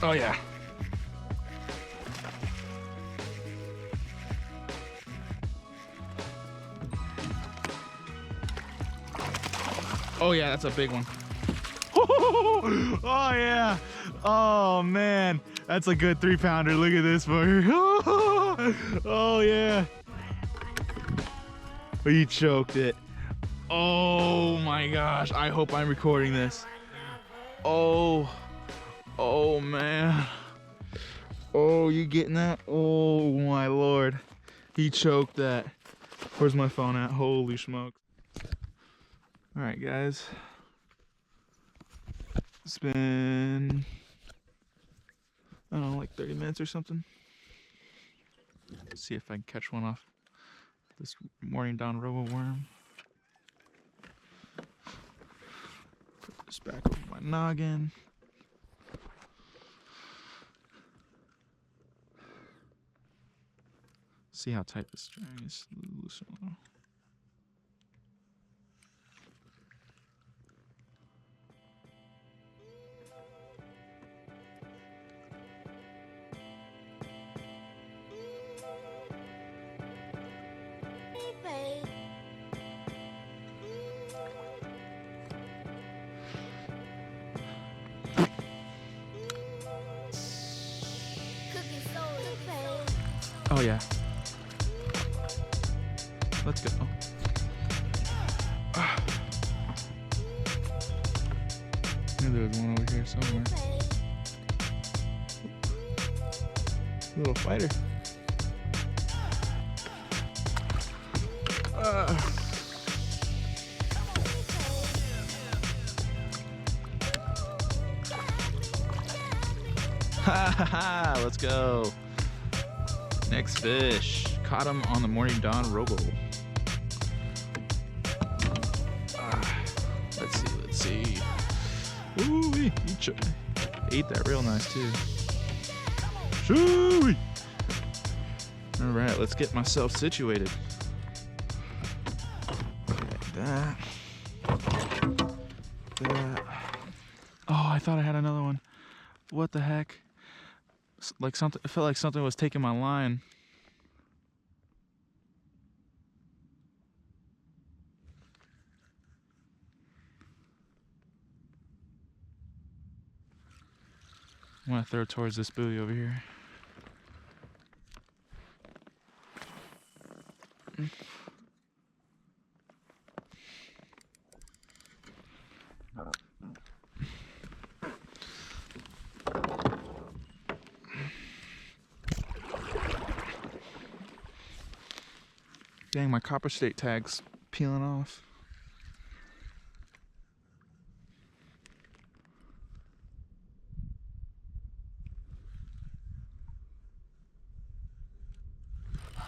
Oh yeah. Oh yeah, that's a big one. Oh yeah. Oh man, that's a good 3-pounder. Look at this fucker. Oh yeah. He choked it. Oh my gosh, I hope I'm recording this. Oh man. Oh, you getting that? Oh my lord. He choked that. Where's my phone at? Holy smokes. All right, guys. It's been, I don't know, like 30 minutes or something. Let's see if I can catch one off this morning dawn robo worm. Put this back over my noggin. See how tight this string is. Loosen a little. Oh yeah. Let's go. I knew there was one over here somewhere. Little fighter. Ha ha ha! Let's go. Next fish. Caught him on the morning dawn robo. Let's see. Ooh, he ate that real nice too. Shoo-wee. All right, let's get myself situated. That. Oh, I thought I had another one. What the heck? Like something, it felt like something was taking my line. I'm gonna throw it towards this buoy over here. Dang, my copper state tag's peeling off.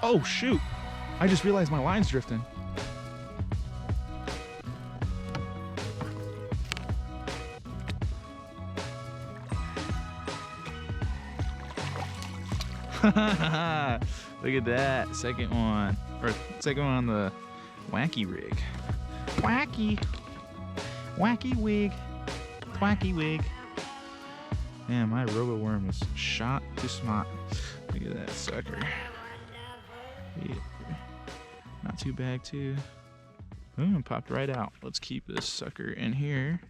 Oh shoot! I just realized my line's drifting. Look at that, second one on the wacky rig. Wacky wig, wacky wig. Man, my robo worm is shot to smart. Look at that sucker. Yeah. Not too bad too. Ooh, popped right out. Let's keep this sucker in here.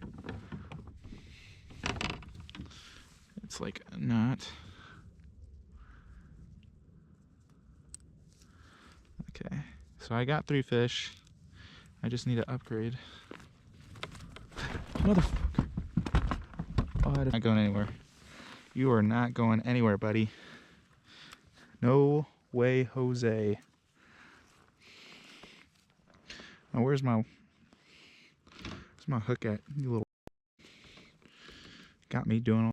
It's like a knot. Okay, so I got 3 fish. I just need to upgrade. Motherfucker. Oh, I'm not going anywhere. You are not going anywhere, buddy. No way, Jose. Now, where's my hook at? You little. Got me doing all.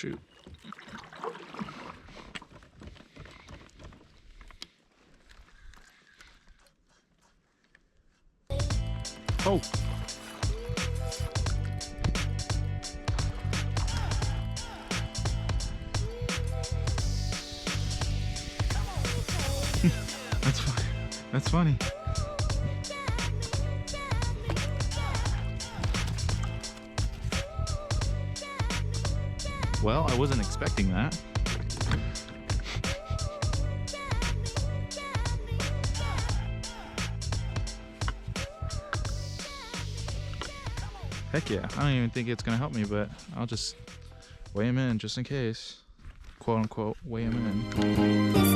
shoot. Oh. That's funny. That's funny. Well, I wasn't expecting that. Heck yeah. I don't even think it's gonna help me, but I'll just weigh him in just in case. Quote unquote, weigh him in.